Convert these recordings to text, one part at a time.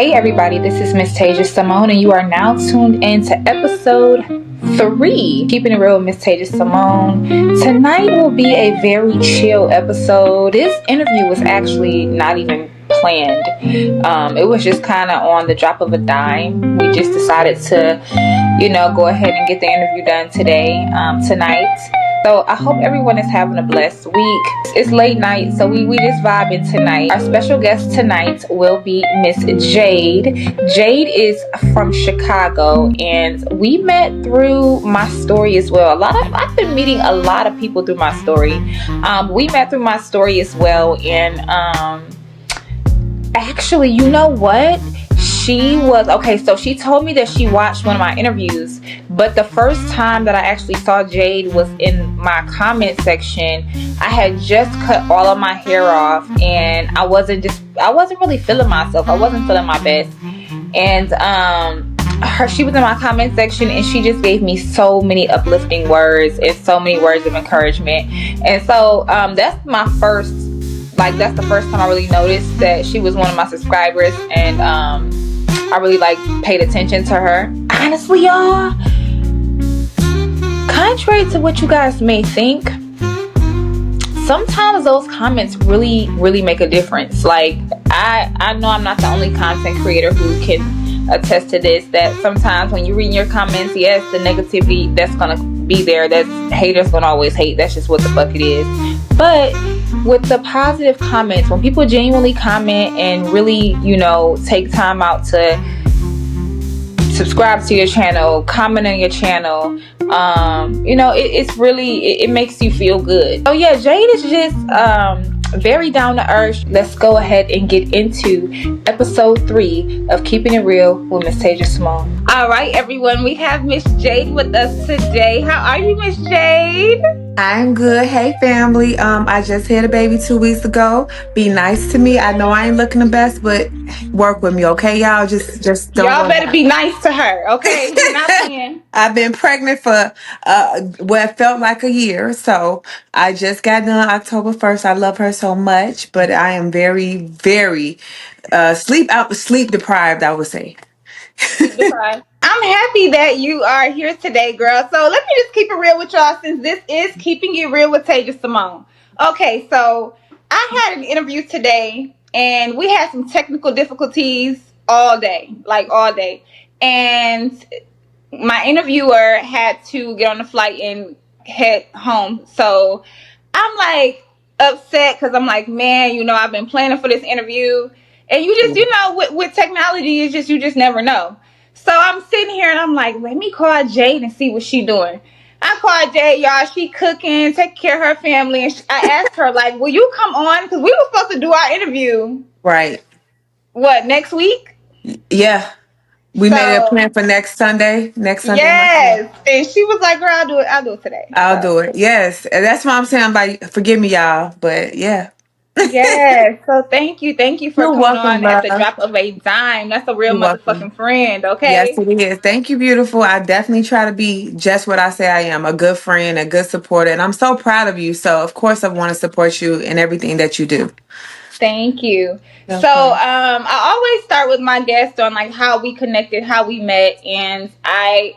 Hey everybody, this is Miss Tasia Simone, and you are now tuned in to episode 3, Keeping It Real with Miss Tasia Simone. Tonight will be a very chill episode. This interview was actually not even planned. It was just kind of on the drop of a dime. We just decided to, go ahead and get the interview done tonight. So I hope everyone is having a blessed week. It's late night, so we just vibing tonight. Our special guest tonight will be Miss Jade. Jade is from Chicago, and we met through my story as well. I've been meeting a lot of people through my story. We met through my story as well, and actually, you know what? So she told me that she watched one of my interviews, but the first time that I actually saw Jade was in my comment section. I had just cut all of my hair off, and I wasn't really feeling myself. I wasn't feeling my best. And she was in my comment section, and she just gave me so many uplifting words and so many words of encouragement. And so that's the first time I really noticed that she was one of my subscribers, and I really paid attention to her. Honestly, y'all, contrary to what you guys may think, sometimes those comments really, really make a difference. I know I'm not the only content creator who can attest to this, that sometimes when you read your comments, yes, the negativity that's gonna be there, that's haters gonna always hate, that's just what the fuck it is. But with the positive comments, when people genuinely comment and really, take time out to subscribe to your channel, comment on your channel, it makes you feel good. So yeah, Jade is just very down to earth. Let's go ahead and get into episode 3 of Keeping It Real with Miss Tasia Simone. All right, everyone, we have Miss Jade with us today. How are you, Miss Jade? I'm good. Hey, family. I just had a baby 2 weeks ago. Be nice to me. I know I ain't looking the best, but work with me, okay, y'all? Just don't. Y'all better be nice to her, okay? We're not playing. I've been pregnant for what felt like a year, so I just got done October 1st. I love her so much, but I am very, very sleep deprived, I would say. I'm happy that you are here today, girl. So let me just keep it real with y'all, since this is Keeping It Real with Tasia Simone. Okay, so I had an interview today, and we had some technical difficulties all day. And my interviewer had to get on the flight and head home. So I'm upset, because I'm man, I've been planning for this interview. And you just, with technology, it's just, you just never know. So I'm sitting here and I'm let me call Jade and see what she doing. I called Jade, y'all. She cooking, taking care of her family. And I asked her, will you come on? Because we were supposed to do our interview. Right. What, next week? Yeah. We made a plan for next Sunday. Yes. And she was like, girl, I'll do it today. I'll do it. Yes. And that's why I'm saying, forgive me, y'all. But yeah. Yes. So thank you for You're coming welcome, on at the love. drop of a dime. That's a real You're motherfucking welcome. friend, okay? Yes, it is. Thank you, beautiful. I definitely try to be just what I say I am, a good friend, a good supporter, and I'm so proud of you. So, of course, I want to support you in everything that you do. Thank you. Okay. So I always start with my guests on how we connected, how we met, and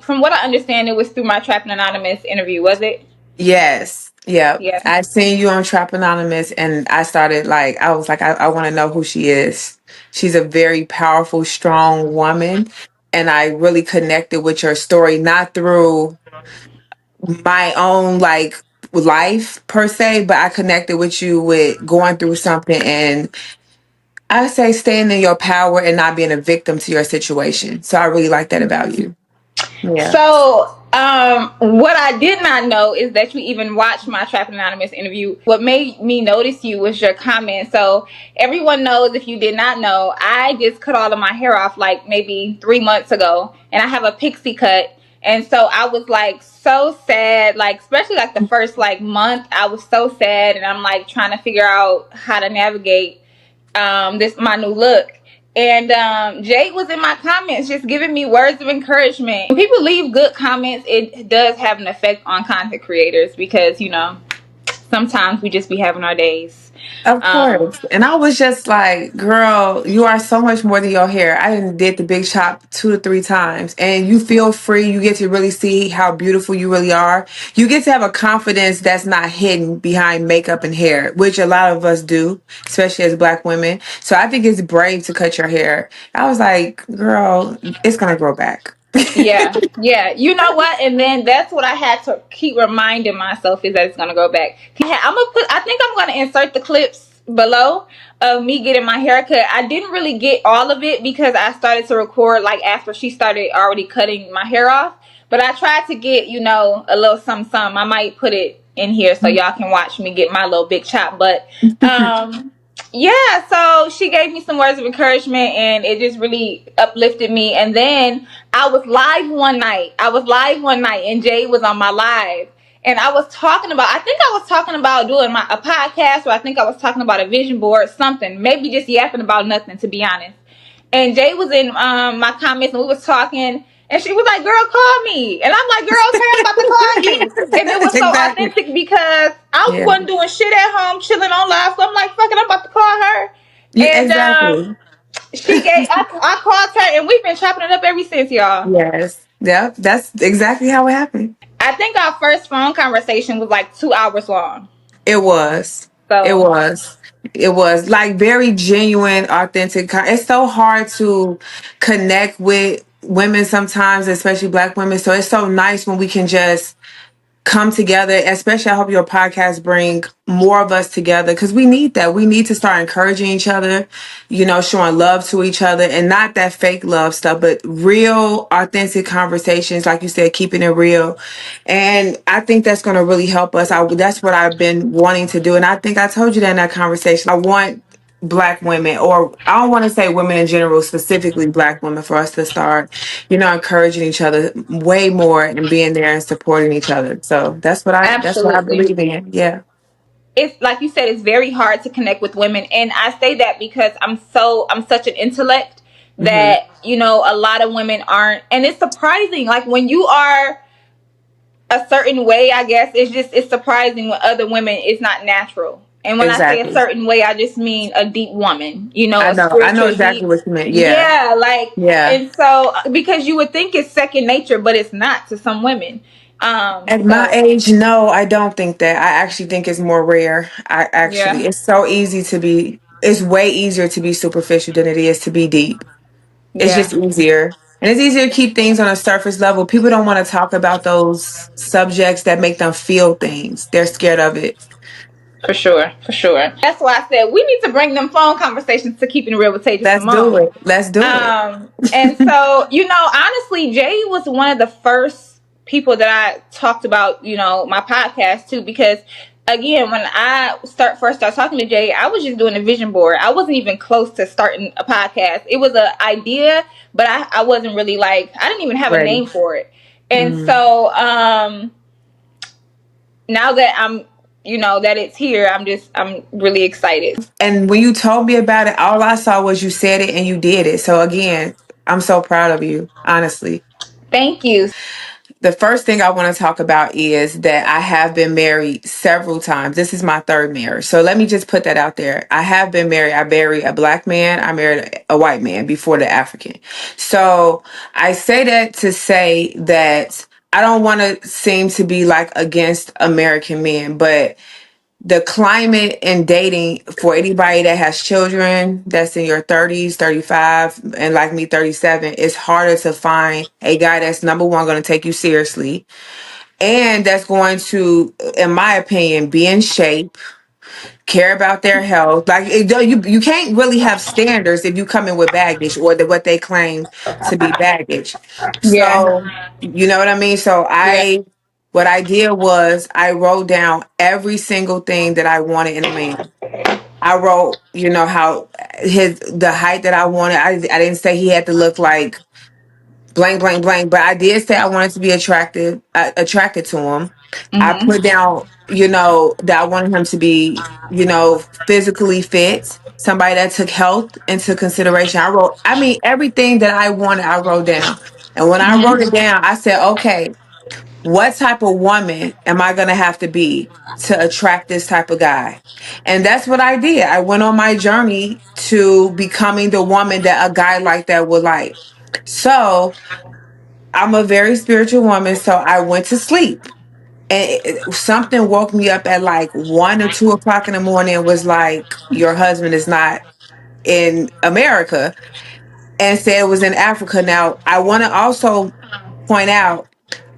from what I understand, it was through my Trapped Anonymous interview, was it? Yes. Yeah. Yeah. I seen you on Trap Anonymous, and I started I was I want to know who she is. She's a very powerful, strong woman, and I really connected with your story, not through my own life per se, but I connected with you with going through something, and I say staying in your power and not being a victim to your situation. So I really like that about you. Yeah. So what I did not know is that you even watched my Trap Anonymous interview. What made me notice you was your comment. So everyone knows, if you did not know, I just cut all of my hair off maybe 3 months ago, and I have a pixie cut. And so I was so sad, especially the first month. I was so sad, and I'm trying to figure out how to navigate my new look. And Jade was in my comments just giving me words of encouragement. When people leave good comments, it does have an effect on content creators, because sometimes we just be having our days. Of Um, course. And I was just like, girl, you are so much more than your hair. I did the big chop 2 to 3 times and you feel free. You get to really see how beautiful you really are. You get to have a confidence that's not hidden behind makeup and hair, which a lot of us do, especially as Black women. So I think it's brave to cut your hair. I was like, girl, it's going to grow back. yeah, yeah. You know what? And then that's what I had to keep reminding myself is that it's gonna go back. I'm gonna put. I think I'm gonna insert the clips below of me getting my hair cut. I didn't really get all of it because I started to record like after she started already cutting my hair off. But I tried to get a little some. I might put it in here so y'all can watch me get my little big chop. But yeah, so she gave me some words of encouragement and it just really uplifted me. And then I was live one night. And Jay was on my live. And I think I was talking about doing a podcast, or I think I was talking about a vision board, something. Maybe just yapping about nothing, to be honest. And Jay was in my comments and we was talking. And she was like, girl, call me. And I'm like, girl, okay, I'm about to call you. And it was so Exactly. authentic because I Yeah. wasn't doing shit at home, chilling on live. So I'm like, fuck it, I'm about to call her. Yeah, And exactly. I called her and we've been chopping it up ever since, y'all. Yes. Yep. That's exactly how it happened. I think our first phone conversation was like 2 hours long. It was. It So, was. It was like very genuine, authentic. It's so hard to connect with women sometimes, especially Black women. So it's so nice when we can just come together. Especially, I hope your podcast bring more of us together because we need that. We need to start encouraging each other, showing love to each other, and not that fake love stuff, but real, authentic conversations. Like you said, keeping it real. And I think that's going to really help us. That's what I've been wanting to do, and I think I told you that in that conversation. I want Black women, or I don't want to say women in general, specifically Black women, for us to start, encouraging each other way more and being there and supporting each other. So that's what I absolutely. believe in. Yeah. It's like you said, it's very hard to connect with women. And I say that because I'm such an intellect Hmm. that, a lot of women aren't. And it's surprising. Like when you are a certain way, I guess it's surprising when other women it's not natural. And when I say a Exactly. certain way, I just mean a deep woman, I a know. I know spiritual exactly deep. what you meant. Yeah. Yeah, like, Yeah. and so because you would think it's second nature, but it's not to some women. At my So age, no, I don't think that. I actually think it's more rare. yeah, It's so easy to be, it's way easier to be superficial than it is to be deep. It's yeah, just easier. And it's easier to keep things on a surface level. People don't want to talk about those subjects that make them feel things. They're scared of it. for sure, for sure. That's why I said we need to bring them phone conversations to keeping it real with Tasia Let's do Simone. it. Let's do it. And so, honestly, Jay was one of the first people that I talked about, my podcast to, because again, when I first started talking to Jay, I was just doing a vision board. I wasn't even close to starting a podcast. It was an idea, but I wasn't really like, I didn't even have a Ready. name for it. And Mhm. so, now that that it's here, I'm really excited. And when you told me about it, all I saw was you said it and you did it. So again, I'm so proud of you, honestly. Thank you. The first thing I want to talk about is that I have been married several times. This is my third marriage. So let me just put that out there. I have been married. I married a Black man. I married a white man before the African. So I say that to say that I don't want to seem to be like against American men, but the climate and dating for anybody that has children that's in your 30s, 35, and like me, 37, it's harder to find a guy that's number one going to take you seriously and that's going to, in my opinion, be in shape, care about their health. Like you can't really have standards if you come in with baggage or what they claim to be baggage. Yeah, So you know what I mean? So yeah. what I did was I wrote down every single thing that I wanted in a man. I wrote, how the height that I wanted. I didn't say he had to look like blank, blank, blank. But I did say I wanted to be attracted to him. I Mhm. put down, that I wanted him to be, physically fit, somebody that took health into consideration. I mean, everything that I wanted, I wrote down. And when I wrote it Mhm. down, I said, okay, what type of woman am I going to have to be to attract this type of guy? And that's what I did. I went on my journey to becoming the woman that a guy like that would like. So I'm a very spiritual woman. So I went to sleep, and something woke me up at like 1 or 2 o'clock in the morning and was like, your husband is not in America, and said it was in Africa. Now, I want to also point out,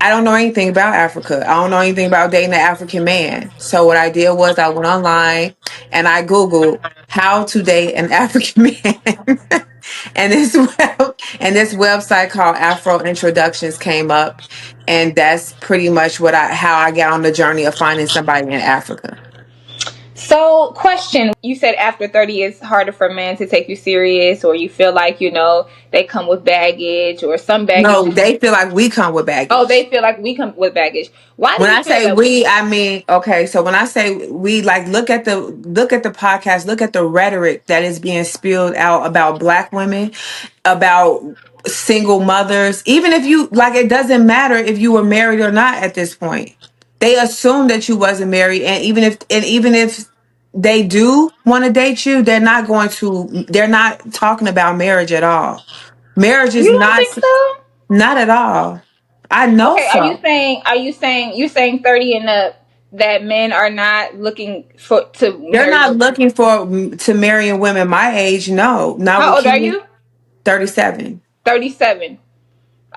I don't know anything about Africa. I don't know anything about dating an African man. So what I did was I went online and I Googled how to date an African man. and this website called Afro Introductions came up, and that's pretty much how I got on the journey of finding somebody in Africa. So, question, you said after 30 it's harder for men to take you serious, or you feel like, they come with baggage or some baggage. No, they feel like we come with baggage. Oh, they feel like we come with baggage. Why do When you I feel say that we, I mean, okay, so when I say we, like, look at the podcast, look at the rhetoric that is being spilled out about Black women, about single mothers. Even if you, like, it doesn't matter if you were married or not at this point. They assume that you wasn't married, and even if they do want to date you, they're not talking about marriage at all. Marriage is You don't think so? not at all. I know Okay, so. you saying 30 and up that men are not looking to They're marry not women? looking to marrying women my age. No, not How with old are kids. you? 37. 37.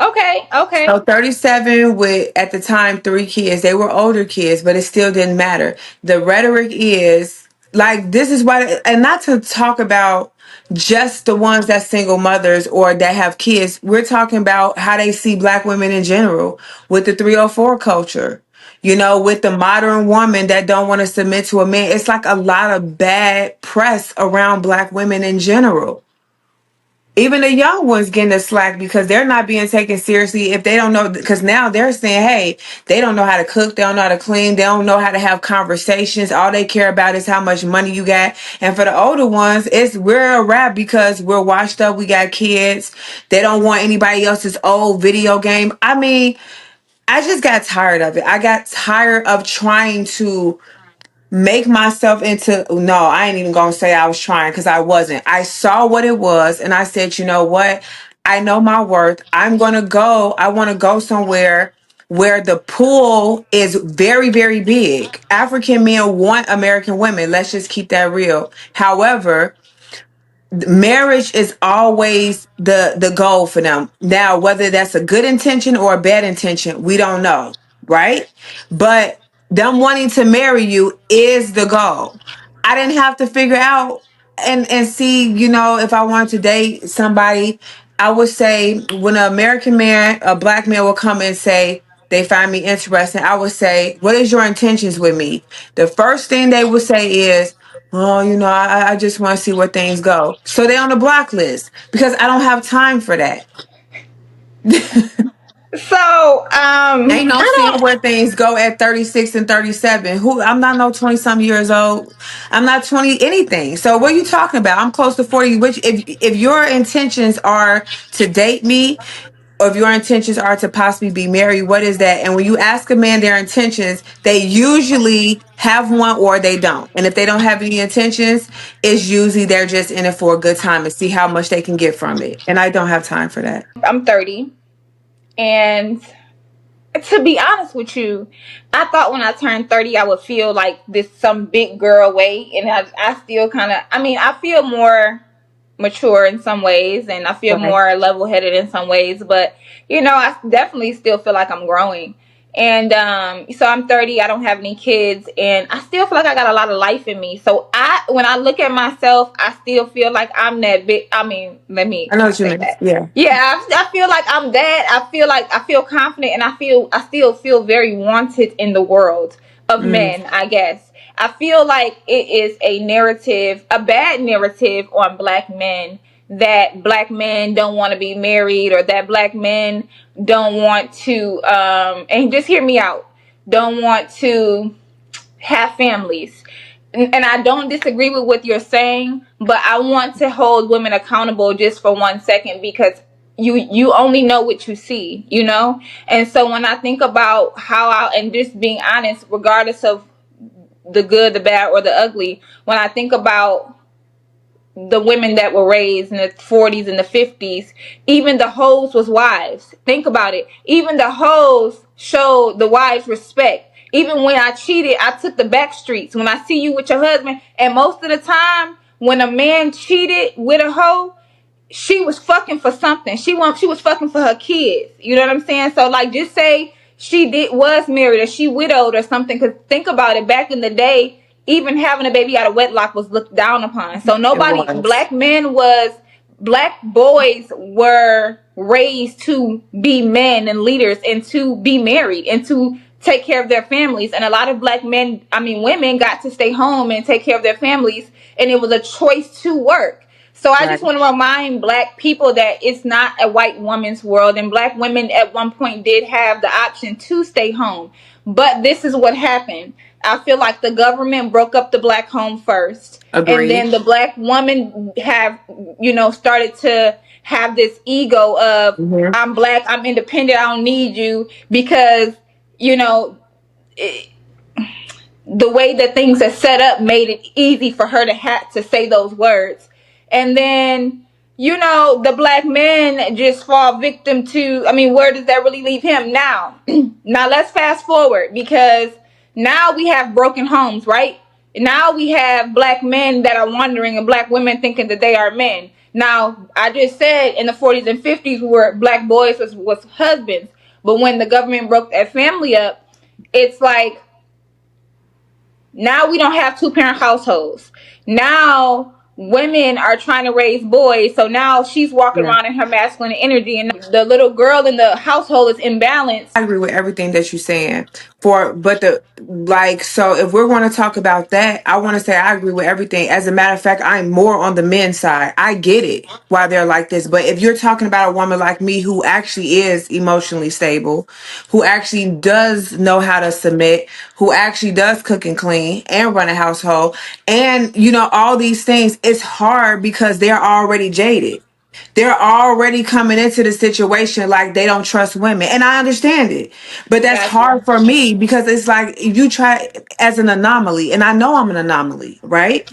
Okay. So 37 with, at the time, 3 kids. They were older kids, but it still didn't matter. The rhetoric is like, this is why, and not to talk about just the ones that single mothers or that have kids. We're talking about how they see Black women in general with the 304 culture. With the modern woman that don't want to submit to a man. It's like a lot of bad press around Black women in general. Even the young ones getting the slack because they're not being taken seriously if they don't know, because now they're saying, hey, they don't know how to cook, they don't know how to clean, they don't know how to have conversations. All they care about is how much money you got. And for the older ones, we're a wrap because we're washed up, we got kids. They don't want anybody else's old video game. I mean, I just got tired of it. I got tired of trying to make myself into, no, I ain't even gonna say I was trying, because I wasn't. I saw what it was and I said, you know what, I know my worth. I want to go somewhere where the pool is very, very big. African men want American women, let's just keep that real. However, marriage is always the goal for them. Now, whether that's a good intention or a bad intention, we don't know, right? But them wanting to marry you is the goal. I didn't have to figure out and see, if I wanted to date somebody. I would say, when an American man, a Black man, will come and say they find me interesting, I would say, what is your intentions with me? The first thing they would say is, oh, I just want to see where things go. So they're on the block list because I don't have time for that. So, Ain't no seeing where things go at 36 and 37. I'm not no 20-some years old. I'm not 20 anything. So what are you talking about? I'm close to 40. Which, if your intentions are to date me, or if your intentions are to possibly be married, what is that? And when you ask a man their intentions, they usually have one or they don't. And if they don't have any intentions, it's usually they're just in it for a good time and see how much they can get from it. And I don't have time for that. I'm 30, and to be honest with you, I thought when I turned 30 I would feel like some big girl way, and I still kind of, I feel more mature in some ways, and I feel more level-headed in some ways, but I definitely still feel like I'm growing. And so I'm 30, I don't have any kids, and I still feel like I got a lot of life in me. So when I look at myself, I still feel like I'm that big. I know what you mean. Yeah, I feel like I'm that. I feel confident, and I still feel very wanted in the world of men, I guess. I feel like it is a bad narrative on Black men, that Black men don't want to be married, or that Black men don't want to, and just hear me out, don't want to have families. And I don't disagree with what you're saying, but I want to hold women accountable just for 1 second, because you only know what you see, you know. And so when I think about and just being honest, regardless of the good, the bad, or the ugly, when I think about the women that were raised in the 40s and the 50s, even the hoes was wives. Think about it. Even the hoes showed the wives respect. Even when I cheated, I took the back streets. When I see you with your husband, and most of the time when a man cheated with a hoe, she was fucking for something. She was fucking for her kids. You know what I'm saying? So like, just say she was married or she widowed or something. Cause think about it. Back in the day, even having a baby out of wedlock was looked down upon. So It was. black boys were raised to be men and leaders and to be married and to take care of their families. And a lot of women got to stay home and take care of their families. And it was a choice to work. So I just Right. want to remind black people that it's not a white woman's world, and black women at one point did have the option to stay home. But this is what happened. I feel like the government broke up the black home first, and Agreed. then the black woman started to have this ego of, Hmm. I'm black, I'm independent, I don't need you, because you know it, the way that things are set up made it easy for her to have to say those words. And then, the black men just fall victim to, where does that really leave him now? Now let's fast forward, because now we have broken homes, right? Now we have black men that are wandering and black women thinking that they are men. Now, I just said in the 40s and 50s where black boys was husbands. But when the government broke that family up, it's like, now we don't have two-parent households. Now women are trying to raise boys. So now she's walking Yeah. around in her masculine energy, and the little girl in the household is imbalanced. I agree with everything that you're saying. So if we're going to talk about that, I want to say I agree with everything. As a matter of fact, I'm more on the men's side. I get it why they're like this. But if you're talking about a woman like me who actually is emotionally stable, who actually does know how to submit, who actually does cook and clean and run a household, and all these things, it's hard because they're already jaded. They're already coming into the situation like they don't trust women. And I understand it. But that's hard Gotcha. for me because it's like you try as an anomaly. And I know I'm an anomaly, right?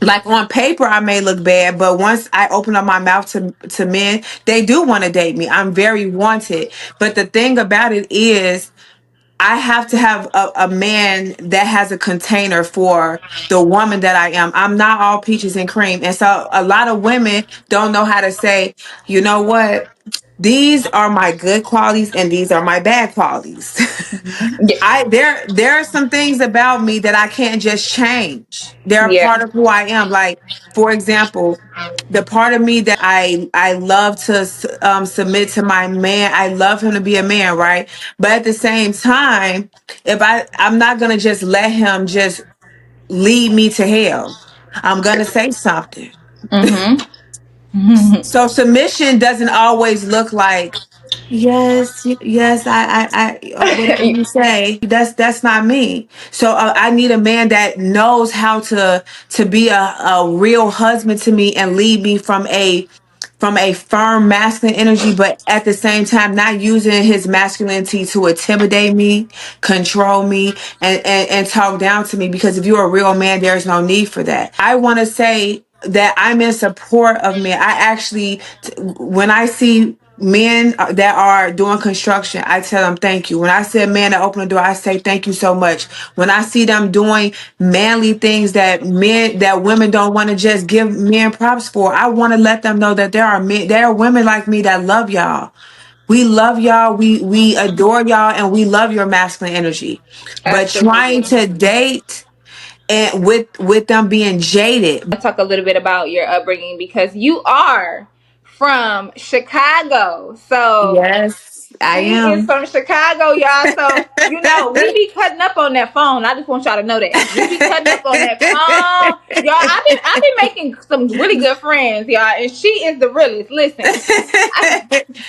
Like on paper, I may look bad, but once I open up my mouth to men, they do want to date me. I'm very wanted. But the thing about it is, I have to have a man that has a container for the woman that I am. I'm not all peaches and cream. And so a lot of women don't know how to say, you know what? These are my good qualities and these are my bad qualities. Yeah. There are some things about me that I can't just change. They're a Yeah. part of who I am. Like, for example, the part of me that I love to submit to my man. I love him to be a man, right? But at the same time, if I'm not gonna just let him just lead me to hell. I'm gonna say something. Mm-hmm. So submission doesn't always look like yes, yes, whatever you say. That's not me. So I need a man that knows how to be a real husband to me and lead me from a firm masculine energy, but at the same time, not using his masculinity to intimidate me, control me, and talk down to me. Because if you're a real man, there's no need for that. I want to say that I'm in support of men. I actually, when I see men that are doing construction, I tell them thank you. When I see a man that open the door, I say thank you so much. When I see them doing manly things that women don't want to just give men props for, I want to let them know that there are women like me that love y'all. We love y'all. We adore y'all, and we love your masculine energy. But trying Absolutely. to date and with them being jaded. Talk a little bit about your upbringing, because you are from Chicago. So Yes, I she is am. from Chicago, y'all. So, we be cutting up on that phone. I just want y'all to know that. We be cutting up on that phone. Y'all, I've been making some really good friends, y'all. And she is the realest. Listen,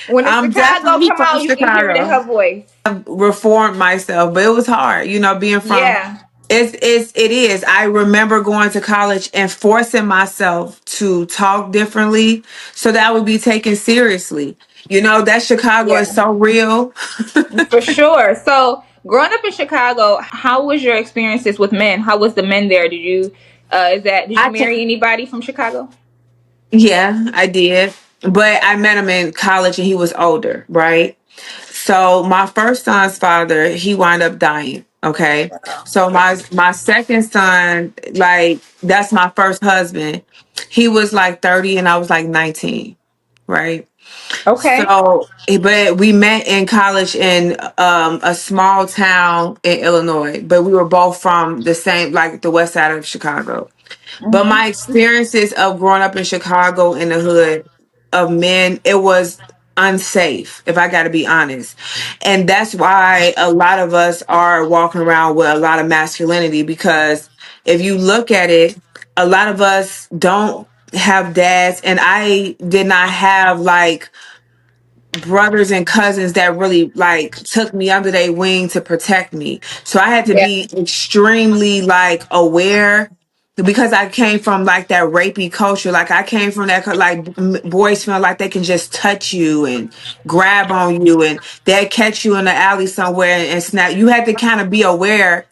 when the I'm Chicago definitely come from out, you can hear it in Chicago. her voice. Reformed myself, but it was hard, being from Yeah. It is. I remember going to college and forcing myself to talk differently so that I would be taken seriously. You know, that Chicago is Yeah, so real. for sure. So, growing up in Chicago, how was your experiences with men? How was the men there? Did you I can marry anybody from Chicago? Yeah, I did. But I met him in college and he was older, right? So my first son's father, he wound up dying. Okay. So my second son, like that's my first husband. He was like 30 and I was like 19, right? Okay. So, but we met in college in a small town in Illinois, but we were both from the same, like the west side of Chicago. But Hmm. my experiences of growing up in Chicago in the hood of men, it was unsafe, if I got to be honest. And that's why a lot of us are walking around with a lot of masculinity because if you look at it, a lot of us don't have dads, and I did not have like brothers and cousins that really like took me under their wing to protect me. So I had to Yeah, be extremely like aware because I came from like that rapey culture. Like I came from that boys feel like they can just touch you and grab on you and they'll catch you in the alley somewhere and snap. You had to kind of be aware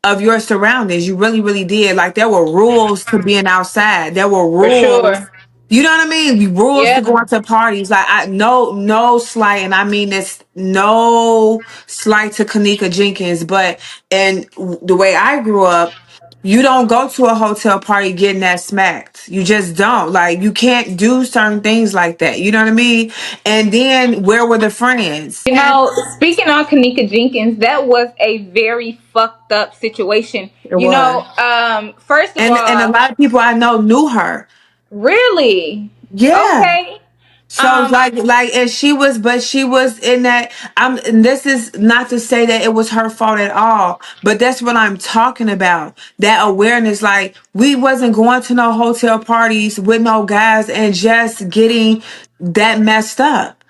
of your surroundings. You really, really did. Like there were rules to being outside. There were for rules. sure. You know what I mean? Rules to Yeah. going to parties. Like I no slight, and I mean this no slight to Kanika Jenkins, but and the way I grew up, you don't go to a hotel party getting that smacked. You just don't. Like you can't do certain things like that. You know what I mean? And then where were the friends? You know, speaking on Kanika Jenkins, that was a very fucked up situation. It was. First of And a all, lot of people I know knew her. really? Yeah. Okay. So Um, and she was, but she was in that. And this is not to say that it was her fault at all, but that's what I'm talking about. That awareness, like we wasn't going to no hotel parties with no guys and just getting that messed up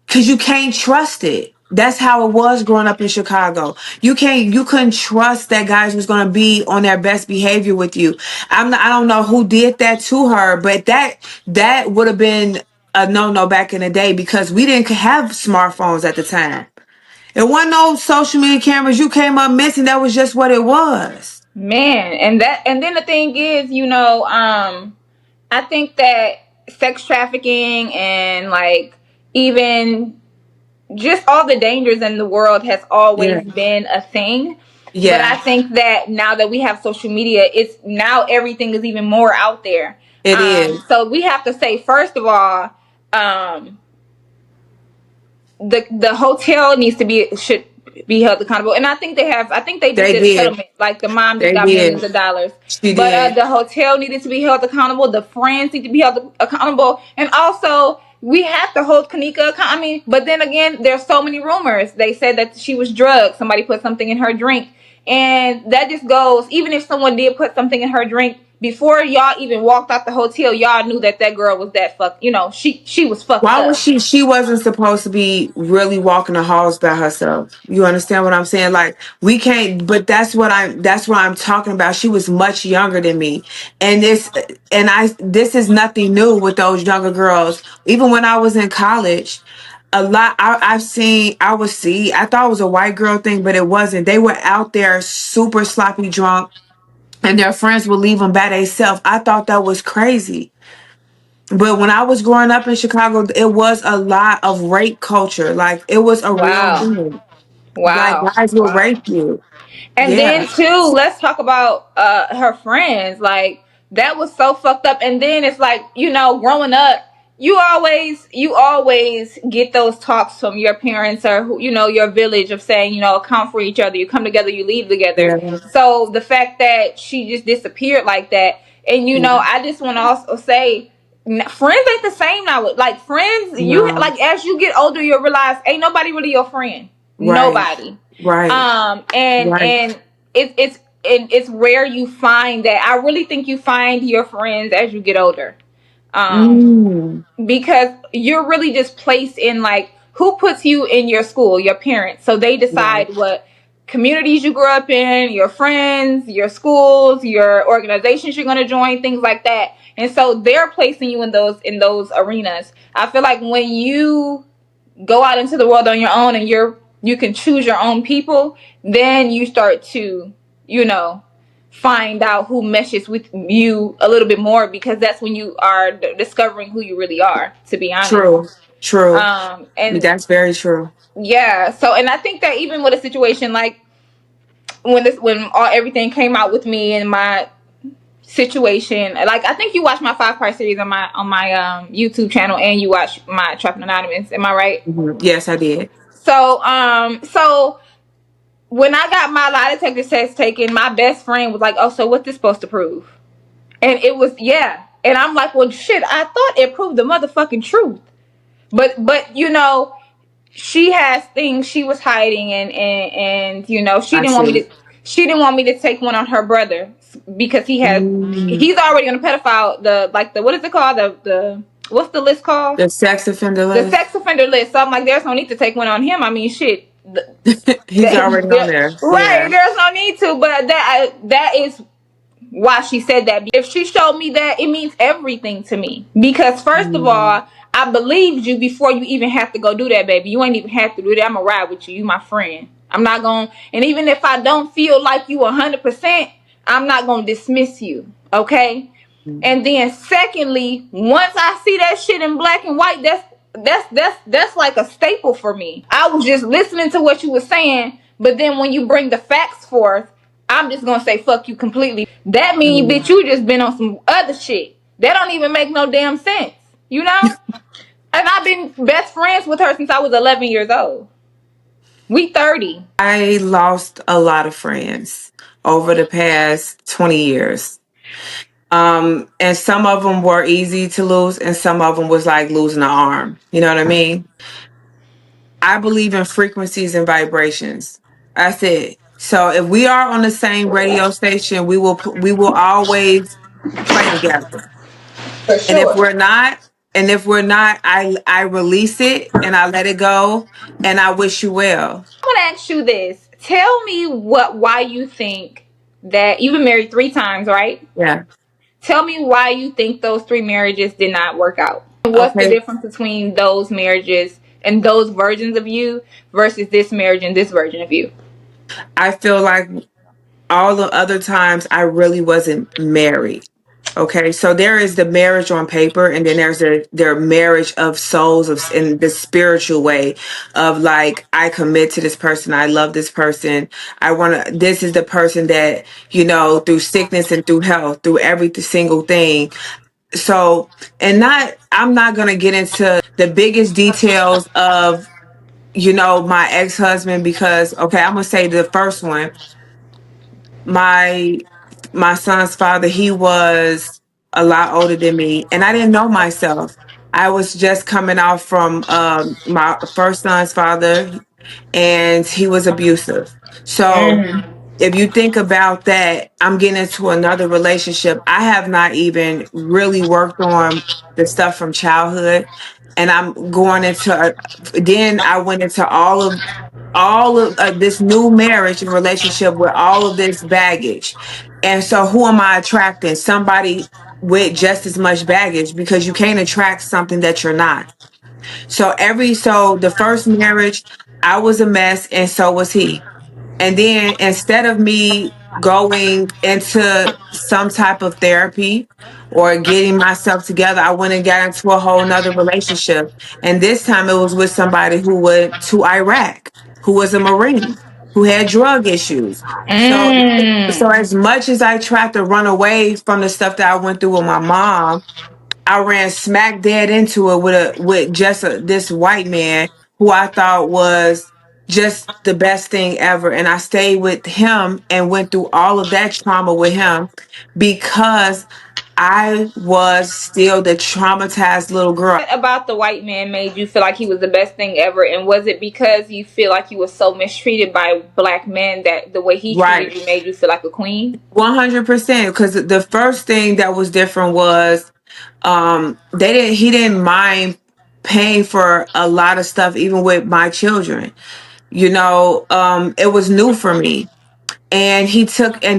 because you can't trust it. That's how it was growing up in Chicago. You couldn't trust that guys was going to be on their best behavior with you. I don't know who did that to her, but that would have been a no back in the day because we didn't have smartphones at the time. It wasn't no social media cameras. You came up missing. That was just what it was. man, and then the thing is, I think that sex trafficking and like even just all the dangers in the world has Yeah. always been a thing. But I Yeah. think that now that we have social media, it's now everything is even more out there. It is. So we have to say, first of all, um, the hotel needs to be should be held accountable, and I think they just They did a did. settlement. Like the mom just They got millions did. of dollars, She but did. the hotel needed to be held accountable. The friends need to be held accountable, and also we have to hold Kanika. I mean, but then again, there's so many rumors. They said that she was drugged. Somebody put something in her drink, and that just goes. Even if someone did put something in her drink, before y'all even walked out the hotel, y'all knew that that girl was that fucked. You know, she was fucked Why was up. she wasn't supposed to be really walking the halls by herself? You understand what I'm saying? Like we can't, but that's what I'm talking about. She was much younger than me. And this is nothing new with those younger girls. Even when I was in college, a lot I've seen I thought it was a white girl thing, but it wasn't. They were out there super sloppy drunk and their friends would leave them by themselves. I thought that was crazy. But when I was growing up in Chicago, it was a lot of rape culture. Like it was a real Wow. thing. Like Wow. guys will rape you. And Yeah. then too, let's talk about her friends. Like that was so fucked up. And then it's like, growing up, you always get those talks from your parents or your village of saying, account for each other. You come together, you leave together. Yeah. So the fact that she just disappeared like that, and Yeah. I just want to also say, friends ain't the same now. Like friends, No. as you get older, you'll realize ain't nobody really your friend. Right. Nobody. Right. Right. And it's rare you find that. I really think you find your friends as you get older. Um, Mm. because you're really just placed in like who puts you in your school, your parents. So they Right. decide what communities you grew up in, your friends, your schools, your organizations you're going to join, things like that. And so they're placing you in those arenas. I feel like when you go out into the world on your own and you can choose your own people, then you start to, find out who meshes with you a little bit more, because that's when you are discovering who you really are, to be honest. True. And That's very true. yeah, so, and I think that even with a situation like when everything came out with me and my situation, like, I think you watched my 5-part series on my YouTube channel, and you watched my Trapping Anonymous, am I right? Yes, I did. So when I got my lie detector test taken, my best friend was like, "Oh, so what's this supposed to prove?" And it was, yeah. And I'm like, "Well, shit, I thought it proved the motherfucking truth." But she has things she was hiding, and I see. she didn't want me to take one on her brother, because Mm. he's already on a pedophile, the what is it called, the what's the list called? The sex offender The list. sex offender list. So I'm like, there's no need to take one on him. I mean, shit. He's already on there. Right, Yeah. there's no need to, but that is why she said that. If she showed me that, it means everything to me, because first of Mm. all, I believed you before you even have to go do that, baby. You ain't even have to do that. I'm gonna ride with you. You my friend. I'm not gonna, and even if I don't feel like you 100%, I'm not gonna dismiss you, okay? And then secondly, once I see that shit in black and white, that's like a staple for me. I was just listening to what you were saying, but then when you bring the facts forth, I'm just gonna say fuck you completely. That means, bitch, you just been on some other shit. That don't even make no damn sense, you know? And I've been best friends with her since I was 11 years old. We 30. I lost a lot of friends over the past 20 years. And some of them were easy to lose, and some of them was like losing an arm. You know what I mean? I believe in frequencies and vibrations. That's it. So if we are on the same radio station, we will always play together. For And if sure. we're not, I release it and I let it go, and I wish you well. I want to ask you this. Tell me why you think that you've been married 3 times, right? Yeah. Tell me why you think those 3 marriages did not work out. What's the Okay. difference between those marriages and those versions of you versus this marriage and this version of you? I feel like all the other times I really wasn't married. Okay, so there is the marriage on paper, and then there's their marriage of souls, of in the spiritual way of like, I commit to this person, I love this person, I want to. This is the person that, through sickness and through health, through every single thing. So, I'm not gonna get into the biggest details of my ex husband, because okay, I'm gonna say the first one, my my son's father, he was a lot older than me, and I didn't know myself. I was just coming out from my first son's father, and he was abusive. So if you think about that, I'm getting into another relationship. I have not even really worked on the stuff from childhood, and I'm going into then I went into all of this new marriage and relationship with all of this baggage. And so who am I attracting? Somebody with just as much baggage, because you can't attract something that you're not. So the first marriage, I was a mess, and so was he. And then instead of me going into some type of therapy or getting myself together, I went and got into a whole nother relationship. And this time it was with somebody who went to Iraq, who was a Marine, who had drug issues. So as much as I tried to run away from the stuff that I went through with my mom, I ran smack dead into it with just this white man who I thought was just the best thing ever. And I stayed with him and went through all of that trauma with him, because I was still the traumatized little girl. What about the white man made you feel like he was the best thing ever? And was it because you feel like you were so mistreated by black men that the way he treated Right. you made you feel like a queen? 100%. Because the first thing that was different was he didn't mind paying for a lot of stuff, even with my children. It was new for me. And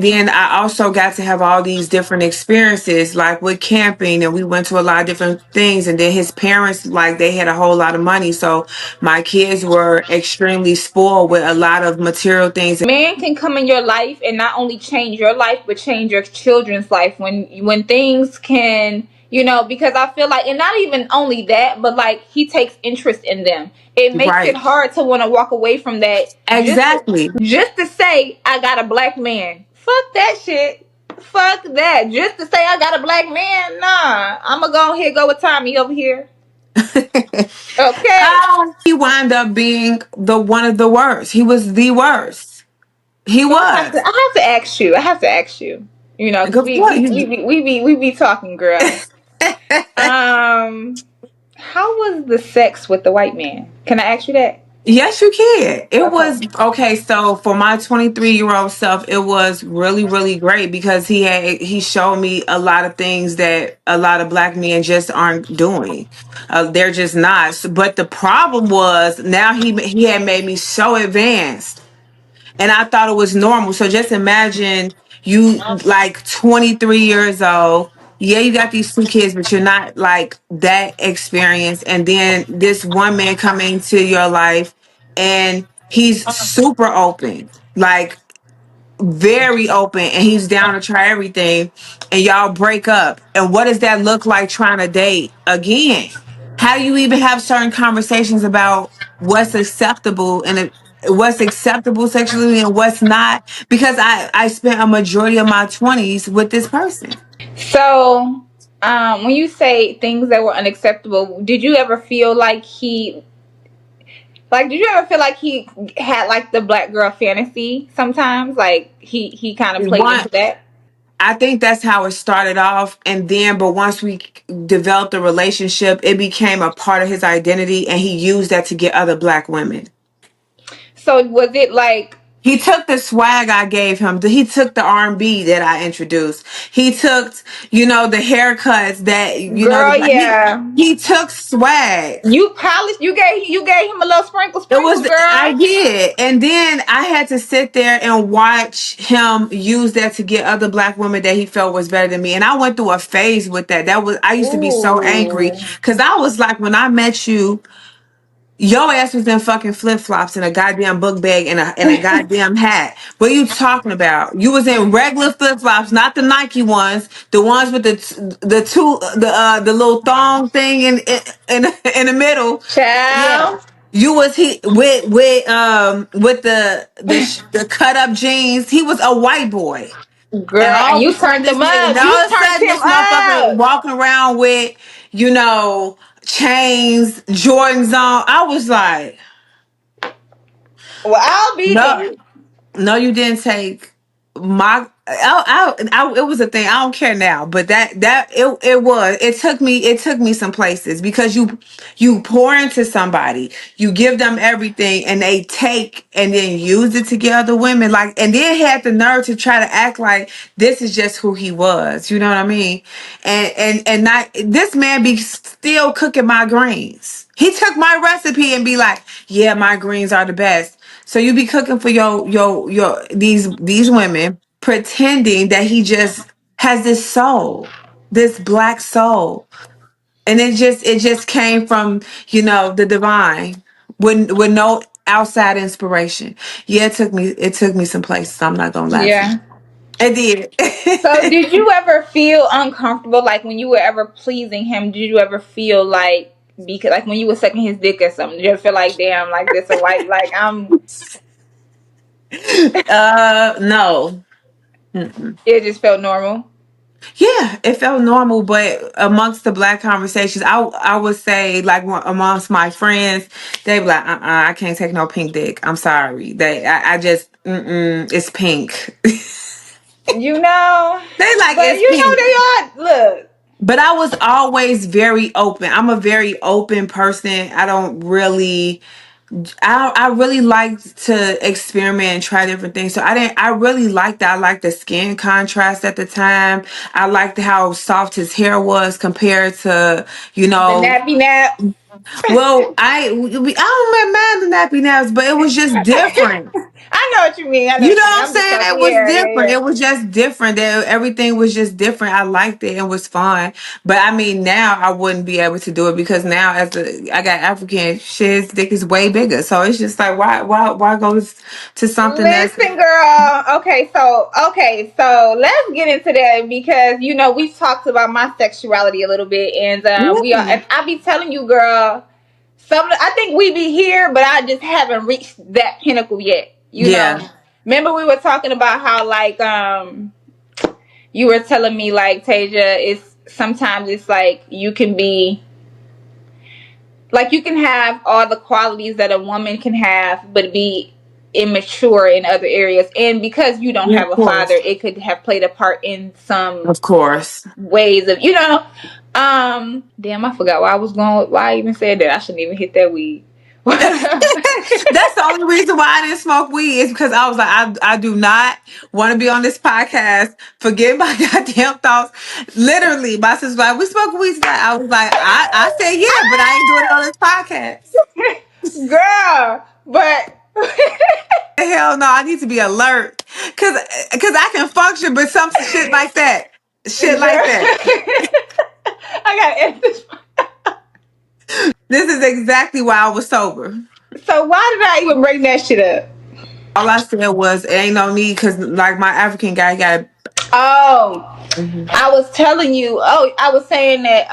then I also got to have all these different experiences, like with camping, and we went to a lot of different things. And then his parents, like, they had a whole lot of money. So my kids were extremely spoiled with a lot of material things. Man can come in your life and not only change your life but change your children's life when things can, because I feel like, and not even only that, but like he takes interest in them. It makes it Right. hard to want to walk away from that, Exactly. just to say I got a black man. Fuck that shit. Fuck that. Just to say I got a black man. Nah, I'm gonna go with Tommy over here. Okay. He wound up being the one of the worst. He was the worst. He So I have to, was. I have to ask you. I have to ask you. Because Good point. we be talking, girl. How was the sex with the white man? Can I ask you that? Yes, you can. It Okay. was okay. So for my 23-year-old self, it was really, really great because he showed me a lot of things that a lot of black men just aren't doing. They're just not. But the problem was now he had made me so advanced, and I thought it was normal. So just imagine you like 23 years old. Yeah, you got these two kids, but you're not like that experienced. And then this one man coming into your life and he's super open, like very open, and he's down to try everything, and y'all break up. And what does that look like trying to date again? How do you even have certain conversations about what's acceptable and what's acceptable sexually and what's not? Because I spent a majority of my 20s with this person. So, when you say things that were unacceptable, did you ever feel like did you ever feel like he had like the black girl fantasy sometimes? Like he kind of played One, into that? I think that's how it started off, and then but once we developed a relationship, it became a part of his identity, and he used that to get other black women. So was it like, He took the swag I gave him. He took the R&B that I introduced. He took, the haircuts that, girl, yeah, he took swag. you polished, you gave him a little It sprinkle, was, I girl. did. And then I had to sit there and watch him use that to get other black women that he felt was better than me. And I went through a phase with that. I used to be so angry Ooh, because I was like, when I met you, your ass was in fucking flip flops and a goddamn book bag and a goddamn hat. What are you talking about? You was in regular flip flops, not the Nike ones, the ones with the little thong thing in the middle. Yeah, child, you was he with the cut up jeans. He was a white boy. And girl, and all of a you sudden, turned this him nigga, up. and You all of a turned sudden, him this motherfucker up. walking around with, chains, Jordans on. I was like, Well, I'll be to no, you. no, you didn't take my. It was a thing. I don't care now, but it took me some places because you pour into somebody, you give them everything, and they take and then use it to get other women, like, and then had the nerve to try to act like this is just who he was. You know what I mean? And not this man be still cooking my greens. He took my recipe and be like, yeah, my greens are the best. So you be cooking for your these women, pretending that he just has this soul, this black soul, and it just came from the divine, with no outside inspiration. Yeah, it took me some places. I'm not gonna lie to you. Yeah. It did. So did you ever feel uncomfortable, like when you were ever pleasing him? Did you ever feel like, because like when you were sucking his dick or something, did you ever feel like, damn, like this a white, like No. Mm-mm. it just felt normal? Yeah, it felt normal, but amongst the black conversations, I would say, like, amongst my friends, they be like, I can't take no pink dick. I'm sorry. I just it's pink. You know, They like but it's you know pink. they are. Look, But I was always very open. I'm a very open person. I don't really I really liked to experiment and try different things. So I really liked that. I liked the skin contrast at the time. I liked how soft his hair was compared to, the nappy nap. Well, I don't remember the nappy naps, but it was just different. I know what you mean. I know You what know you mean. what I'm I'm just saying? talking. It was Yeah, yeah, different. yeah. It was just different. Everything was just different. I liked it. It was fun. But I mean, now I wouldn't be able to do it because now I got African shit's dick is way bigger. So it's just like why go to something that's Listen, girl. Okay, so let's get into that because we've talked about my sexuality a little bit, and we are. yeah And I be telling you, girl. I think we be here, but I just haven't reached that pinnacle yet. yeah Remember we were talking about how like you were telling me like Tasia, it's sometimes it's like you can be like you can have all the qualities that a woman can have, but be immature in other areas, and because you don't yeah have of a father, course it could have played a part in some of course. ways of damn, I forgot why I even said that. I shouldn't even hit that weed. That's the only reason why I didn't smoke weed is because I was like, I do not want to be on this podcast. Forget my goddamn thoughts. Literally, my sister's like, we smoke weed tonight. I was like, I said yeah, but I ain't doing it on this podcast. Girl, but Hell no, I need to be alert because I can function, but some shit like that, shit like girl, that. I gotta end this. This is exactly why I was sober. So why did I even bring that shit up? All I said was, it ain't no need because like my African guy got. Oh, Mhm. I was telling you. Oh, I was saying that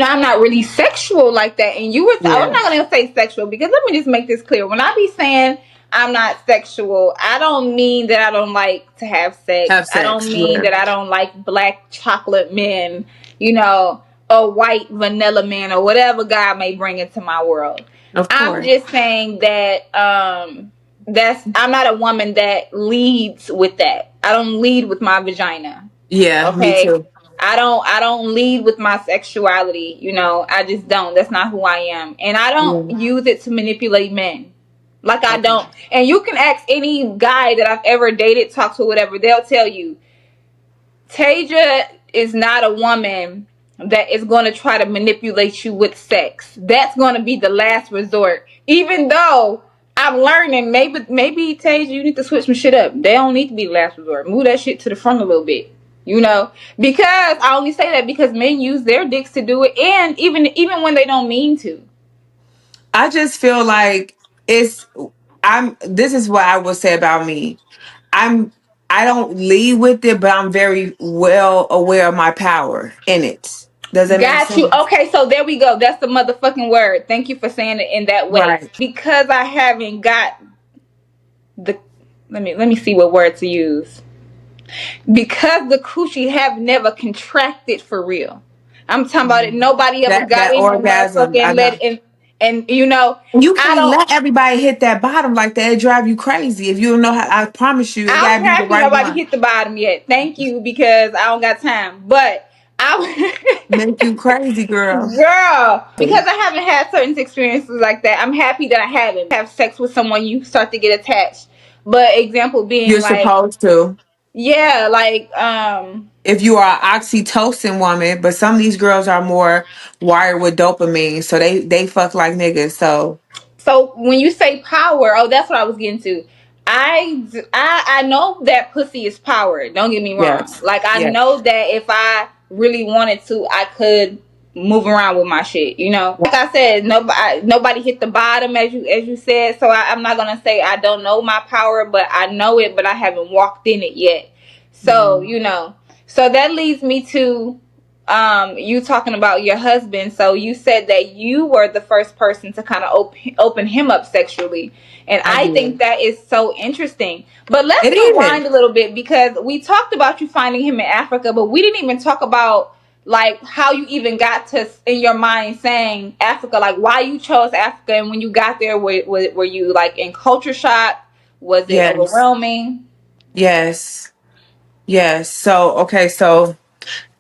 I'm not really sexual like that. And you were, I'm Yeah, not going to say sexual because let me just make this clear. When I be saying I'm not sexual, I don't mean that I don't like to have sex. have I don't sex. mean Yeah, that I don't like black chocolate men, you know, or white vanilla men or whatever God may bring into my world. of I'm course. just saying that I'm not a woman that leads with that. I don't lead with my vagina. Yeah, me Okay. too. I don't lead with my sexuality, I just don't. That's not who I am. And I don't Yeah. use it to manipulate men. Like I Okay. don't. And you can ask any guy that I've ever dated, talked to, whatever, they'll tell you Tasia is not a woman that is going to try to manipulate you with sex. That's going to be the last resort. Even though I'm learning, maybe Tasia, you need to switch some shit up. They don't need to be the last resort. Move that shit to the front a little bit. Because I only say that because men use their dicks to do it, and even when they don't mean to. I just feel like it's this is what I would say about me. I'm I don't lead with it, but I'm very well aware of my power in it. Does that make Got you. sense? Okay, so there we go. That's the motherfucking word. Thank you for saying it in that way. Right. Because I haven't got the let me see what word to use. Because the coochie have never contracted for real. I'm talking about it. Mhm. Nobody ever got That in the orgasm, I motherfucking know. let and You I can't don't let everybody hit that bottom like that. It drive you crazy. If you don't know how, I promise you, it I'm gotta be the happy right nobody one. hit the bottom yet. Thank you because I don't got time. But I Make you crazy, girl. girl, because I haven't had certain experiences like that. I'm happy that I haven't. Have sex with someone, you start to get attached. But example being You're like, supposed to. yeah, like If you are an oxytocin woman, but some of these girls are more wired with dopamine, so they fuck like niggas. So so when you say power, oh, that's what I was getting to. I know that pussy is power. Don't get me wrong. yes, Like I yes, know that if I really wanted to, I could move around with my shit. Like I said, nobody hit the bottom as you said. So I'm not gonna say I don't know my power, but I know it, but I haven't walked in it yet. So Mhm. so that leads me to you talking about your husband. So you said that you were the first person to kind of open him up sexually, and I I think did. that is so interesting. But let's It is. rewind a little bit because we talked about you finding him in Africa, but we didn't even talk about like how you even got to in your mind saying Africa, like why you chose Africa, and when you got there, were you like in culture shock? Was it Yes, overwhelming? yes, yes. So okay, so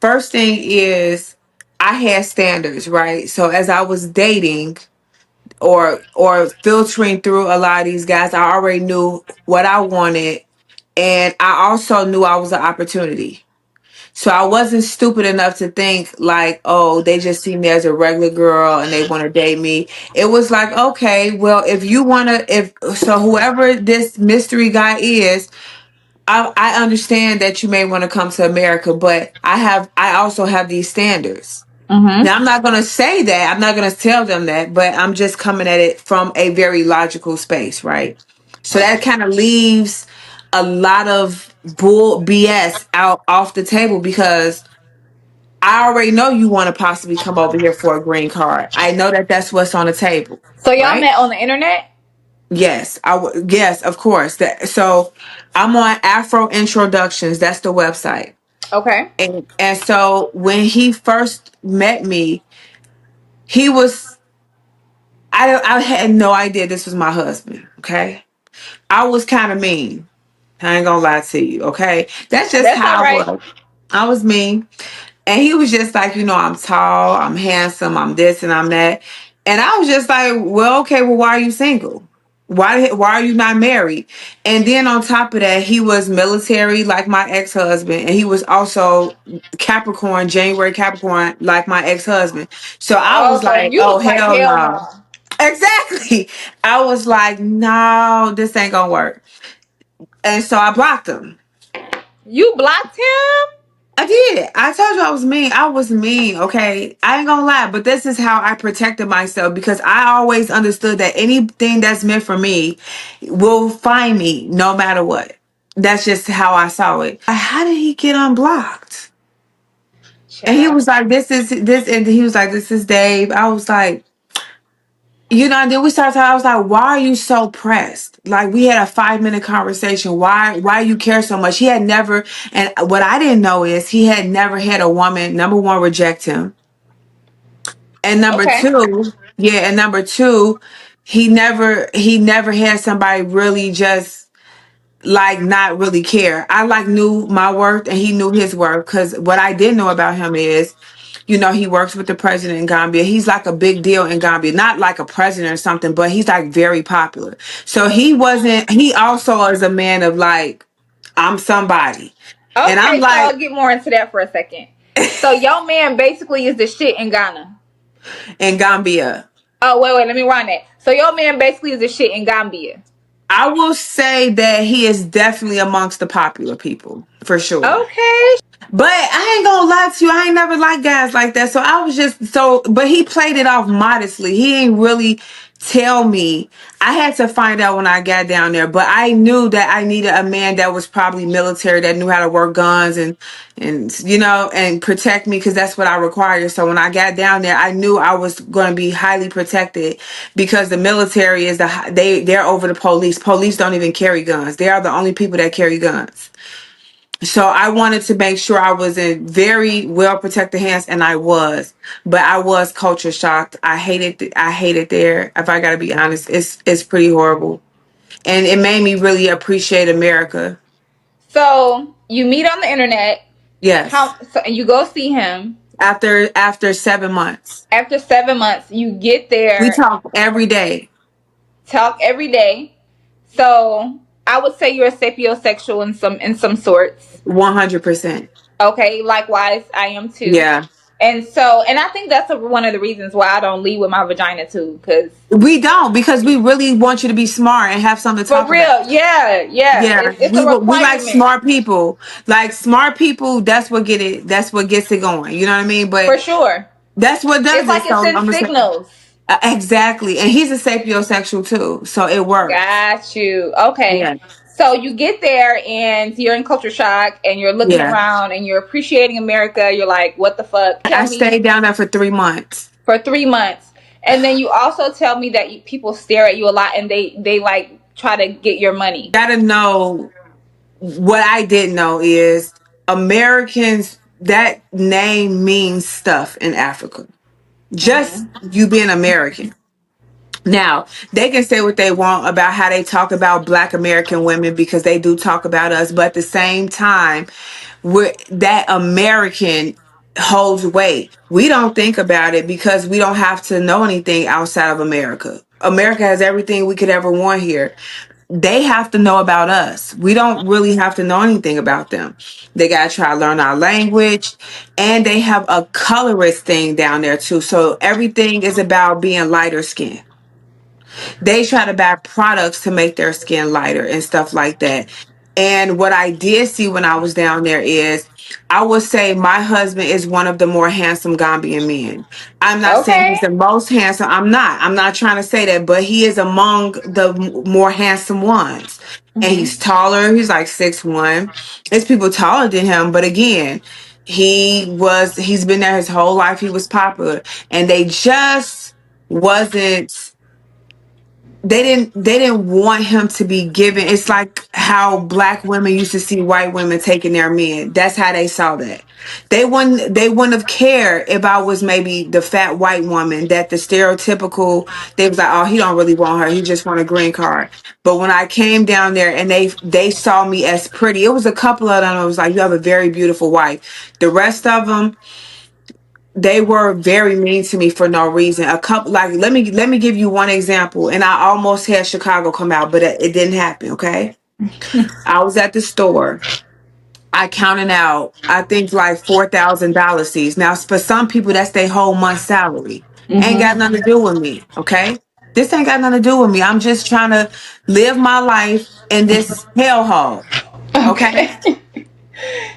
first thing is I had standards, right? So as I was dating or filtering through a lot of these guys, I already knew what I wanted, and I also knew I was an opportunity. So I wasn't stupid enough to think like, oh, they just see me as a regular girl and they want to date me. It was like, okay, well, if you want to, if so, whoever this mystery guy is, I understand that you may want to come to America, but I also have these standards. Mm-hmm. Now, I'm not going to say that. I'm not going to tell them that, but I'm just coming at it from a very logical space, right? So that kind of leaves a lot of bull BS out off the table because I already know you want to possibly come over here for a green card. I know that that's what's on the table, So y'all right? met on the internet? Yes, yes, of course. So I'm on Afro Introductions. That's the website. Okay. And so when he first met me, he was I had no idea this was my husband. Okay, I was kind of mean. I ain't gonna lie to you. Okay, that's just That's all how I right. was. I was mean. And he was just like, I'm tall, I'm handsome, I'm this and I'm that. And I was just like, well, okay, well, why are you single? Why are you not married? And then on top of that, he was military like my ex-husband. And he was also Capricorn, January Capricorn, like my ex-husband. So I Oh, was so like, you oh was like, hell hell no. no. Exactly. I was like, no, this ain't gonna work. And so I blocked him. You blocked him? I did. I told you I was mean. I was mean, okay? I ain't gonna lie, but this is how I protected myself because I always understood that anything that's meant for me will find me no matter what. That's just how I saw it. How did he get unblocked? And he Child. was like, this is this, and he was like, this is Dave. I was like, and then we started talking. I was like, why are you so pressed? Like, we had a 5-minute conversation. Why you care so much? He had never, and what I didn't know is he had never had a woman, number one, reject him. And number Okay. two, yeah, and number two, he never had somebody really just like not really care. I like knew my worth and he knew his worth because what I didn't know about him is he works with the president in Gambia. He's like a big deal in Gambia, not like a president or something, but he's like very popular. So he also is a man of like, I'm somebody. And I'm Okay, so like, I'll get more into that for a second. So your man basically is the shit in Ghana. in Gambia. Oh, wait, let me run that. So your man basically is the shit in Gambia. I will say that he is definitely amongst the popular people, for sure. Okay. But I ain't gonna lie to you, I ain't never liked guys like that. So I was just but he played it off modestly. He ain't really tell me. I had to find out when I got down there, but I knew that I needed a man that was probably military, that knew how to work guns and protect me because that's what I required. So when I got down there, I knew I was going to be highly protected because the military is they're over the police. Police don't even carry guns. They are the only people that carry guns. So I wanted to make sure I was in very well protected hands, and I was. But I was culture shocked. I hated there. If I gotta be honest, it's pretty horrible, and it made me really appreciate America. So you meet on the internet. Yes, And you go see him. after 7 months, After 7 months, you get we there, talk every day. talk every day. So I would say you're a sapiosexual in some sorts. 100%. Okay, likewise, I am too. Yeah, And I think that's one of the reasons why I don't lead with my vagina too, because we don't because we really want you to be smart and have something to for talk about. real, yeah, Yeah, it's a we like requirement smart people. Like smart people, that's what get it. That's what gets it going. You know what I mean? for But sure. that's what It's does it. like it So I'm sends gonna say signals. exactly. And he's a sapiosexual too, so it works. Got you. Okay. Yeah, So you get there and you're in culture shock and you're looking yeah. around and you're appreciating America. You're like, what the fuck? I Tell me stayed down there for 3 months. for 3 months. And then you also tell me that people stare at you a lot and they like try to get your money. Gotta know what I didn't know is Americans. That name means stuff in Africa. Just Mm-hmm. you being American. Now, they can say what they want about how they talk about Black American women because they do talk about us, but at the same time, that American holds weight. We don't think about it because we don't have to know anything outside of America. America has everything we could ever want here. they have to know about us. We don't really have to know anything about them. They got to try to learn our language, and they have a colorist thing down there too. So everything is about being lighter skin. They try to buy products to make their skin lighter and stuff like that. And what I did see when I was down there is, I would say my husband is one of the more handsome Gambian men. I'm not saying he's the Okay. most handsome. I'm not. I'm not trying to say that, but he is among the more handsome ones. And he's Hmm. taller. He's like 6'1". There's people taller than him, but again, he's been there his whole life. He was popular, and they just wasn't they didn't want him to be given. It's like how black women used to see white women taking their men. That's how they saw that. They wouldn't have cared if I was maybe the fat white woman, that the stereotypical, they was like, oh, he don't really want her, he just want a green card. But when I came down there and they saw me as pretty, it was a couple of them that was like, you have a very beautiful wife. The rest of them, they were very mean to me for no reason. A couple, like, let me give you one example. And I almost had Chicago come out, but it didn't happen. Okay, I was at the store. I counted out, I think, like $4,000 seeds. Now, for some people, that's their whole month's salary. Ain't got Hmm. nothing to do with me. Okay, this ain't got nothing to do with me. I'm just trying to live my life in this hellhole. Okay. Okay.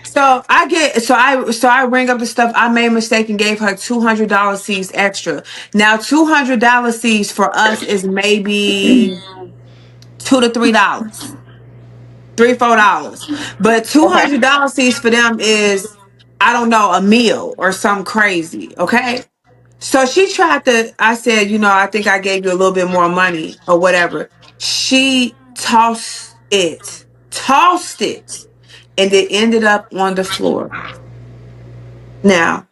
So I ring up the stuff. I made a mistake and gave her $200 seeds extra. Now $200 seeds for us is maybe $2 to $3, $3, $4. But two Okay. hundred dollars seeds for them is, I don't know, a meal or something crazy. Okay. So she tried to, I said, I think I gave you a little bit more money or whatever. She tossed it, and it ended up on the floor. Now,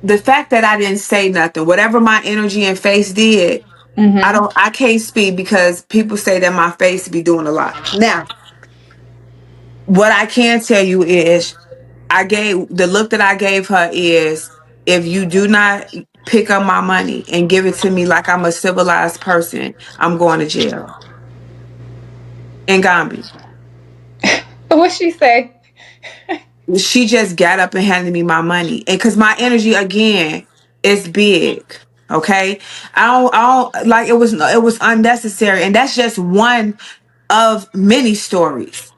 the fact that I didn't say nothing, whatever my energy and face did, Hmm. I can't speak, because people say that my face be doing a lot. Now, what I can tell you is, the look that I gave her is, if you do not pick up my money and give it to me like I'm a civilized person, I'm going to jail in Gambia. What she say? She just got up and handed me my money, and because my energy again is big. Okay, I don't like, it was unnecessary, and that's just one of many stories,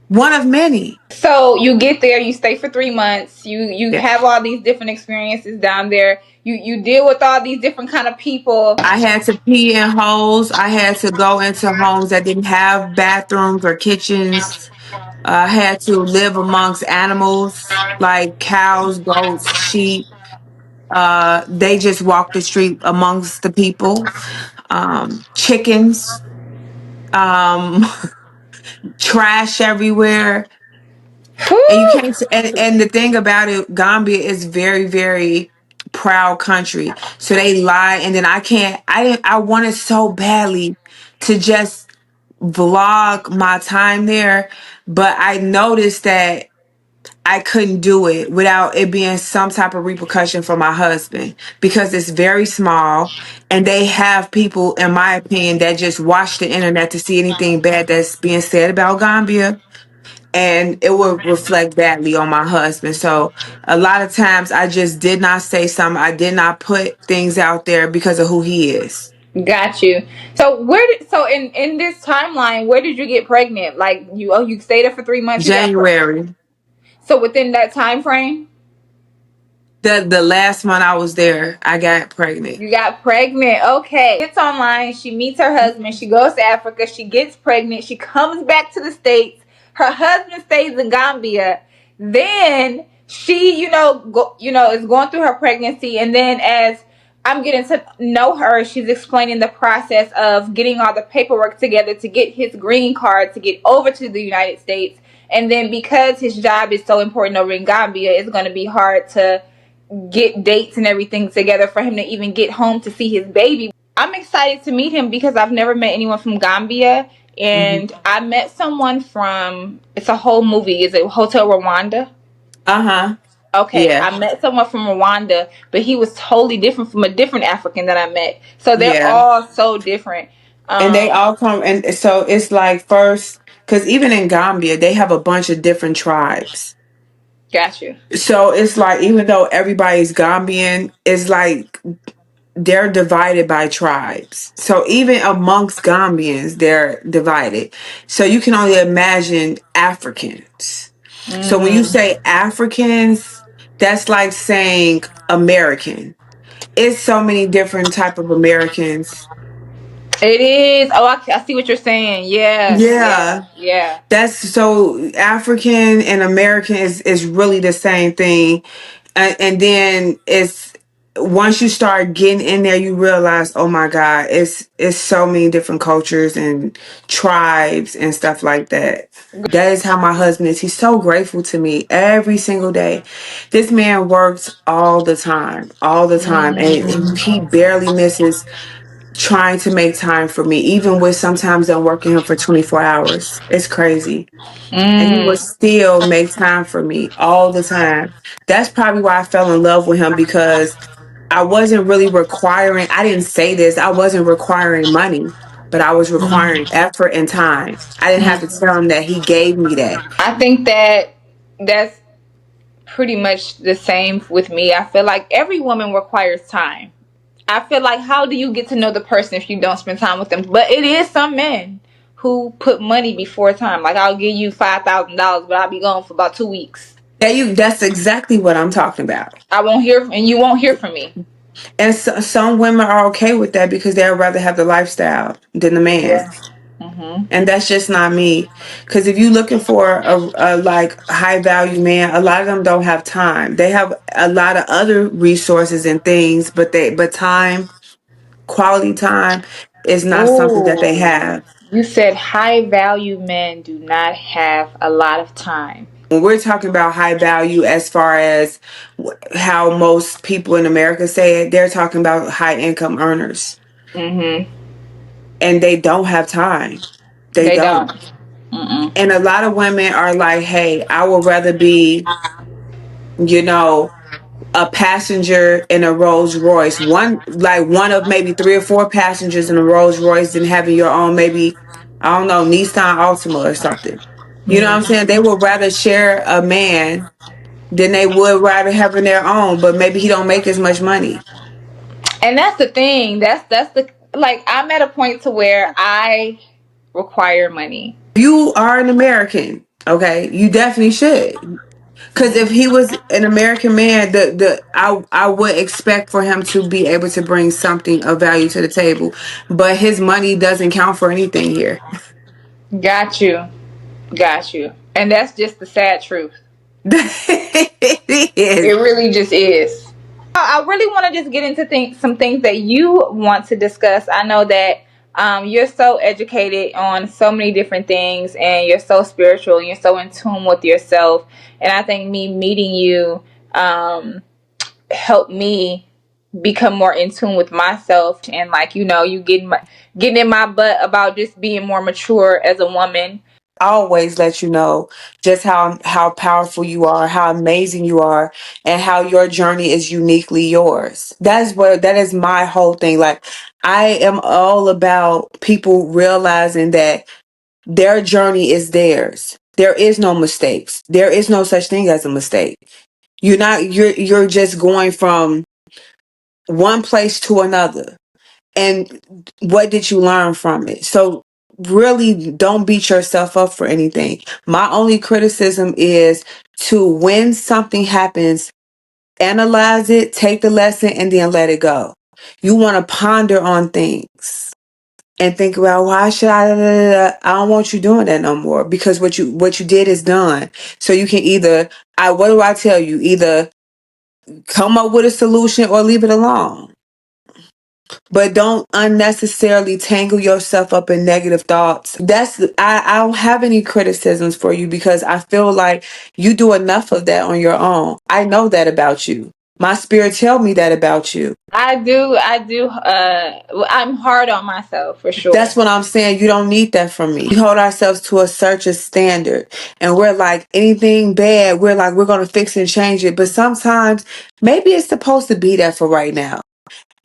one of many. So you get there, you stay for 3 months, you Yeah, have all these different experiences down there. You deal with all these different kind of people. I had to pee in holes. I had to go into homes that didn't have bathrooms or kitchens. I had to live amongst animals like cows, goats, sheep. They just walk the street amongst the people. Chickens, um, trash everywhere. And you Whew. can't, and the thing about it, Gambia is very, very proud country. So they lie. And then I wanted so badly to just vlog my time there, but I noticed that I couldn't do it without it being some type of repercussion for my husband, because it's very small, and they have people, in my opinion, that just watch the internet to see anything bad that's being said about Gambia, and it will reflect badly on my husband. So a lot of times I just did not say something. I did not put things out there because of who he is. Got you. So in this timeline, where did you get pregnant? Like you stayed there for 3 months. You got January, so within that time frame, the last month I was there, I got pregnant. you got pregnant. Okay. Gets online. She meets her husband. She goes to Africa. She gets pregnant. She comes back to the States. Her husband stays in Gambia. Then she, is going through her pregnancy. And then as I'm getting to know her, she's explaining the process of getting all the paperwork together to get his green card to get over to the United States. And then because his job is so important over in Gambia, it's going to be hard to get dates and everything together for him to even get home to see his baby. I'm excited to meet him because I've never met anyone from Gambia, Hmm. and I met someone from, it's a whole movie. Is it Hotel Rwanda? Uh-huh. Okay, Yeah. I met someone from Rwanda, but he was totally different from a different African that I met. So they're Yeah. all so different. And they all come, and so it's like first, because even in Gambia, they have a bunch of different tribes. Got you. So it's like, even though everybody's Gambian, it's like they're divided by tribes. So even amongst Gambians, they're divided. So you can only imagine Africans. So when you say Africans, that's like saying American. It's so many different type of Americans. It is. Oh, I see what you're saying. Yeah, Yeah. yeah, yeah. That's so African and American is really the same thing. And then it's once you start getting in there, you realize, oh my God, it's so many different cultures and tribes and stuff like that. That is how my husband is. He's so grateful to me every single day. This man works all the time, and he barely misses trying to make time for me, even with sometimes I'm working him for 24 hours. It's crazy. And he would still make time for me all the time. That's probably why I fell in love with him, because I wasn't really requiring, I didn't say this, I wasn't requiring money, but I was requiring effort and time. I didn't have to tell him that. He gave me that. I think that that's pretty much the same with me. I feel like every woman requires time. I feel like, how do you get to know the person if you don't spend time with them? But it is some men who put money before time. Like, I'll give you $5,000, but I'll be gone for about 2 weeks. That's exactly what I'm talking about. I won't hear, and you won't hear from me. And some women are okay with that because they'd rather have the lifestyle than the man. And that's just not me. Because if you're looking for a like high value man, a lot of them don't have time. They have a lot of other resources and things, but time, quality time, is not something that they have. You said high value men do not have a lot of time. When we're talking about high value, as far as how most people in America say it, they're talking about high income earners. And they don't have time. They don't. And a lot of women are like, hey, I would rather be, a passenger in a Rolls Royce. One of maybe 3 or 4 passengers in a Rolls Royce than having your own, maybe, I don't know, Nissan Altima or something. You know what I'm saying? They would rather share a man than they would rather having their own, but maybe he don't make as much money. And that's the thing. That's the, like, I'm at a point to where I require money. You are an American, okay? You definitely should. Because if he was an American man, I would expect for him to be able to bring something of value to the table. But his money doesn't count for anything here. Got you. And that's just the sad truth. It is. It really just is. I really want to just get into some things that you want to discuss. I know that you're so educated on so many different things, and you're so spiritual, and you're so in tune with yourself. And I think me meeting you helped me become more in tune with myself, and, like, you getting in my butt about just being more mature as a woman. Always let you know just how powerful you are, how amazing you are, and how your journey is uniquely yours. That is my whole thing. Like, I am all about people realizing that their journey is theirs. There is no mistakes. There is no such thing as a mistake. You're just going from one place to another. And what did you learn from it? So really don't beat yourself up for anything. My only criticism is to, when something happens, analyze it, take the lesson, and then let it go. You want to ponder on things and think about, why should I don't want you doing that no more, because what you did is done. So you can either, what do I tell you? Either come up with a solution or leave it alone. But don't unnecessarily tangle yourself up in negative thoughts. I don't have any criticisms for you, because I feel like you do enough of that on your own. I know that about you. My spirit tell me that about you. I do. I'm hard on myself for That's sure. what I'm saying. You don't need that from me. We hold ourselves to a certain standard, and we're like, anything bad, we're like, we're going to fix and change it. But sometimes maybe it's supposed to be that for right now.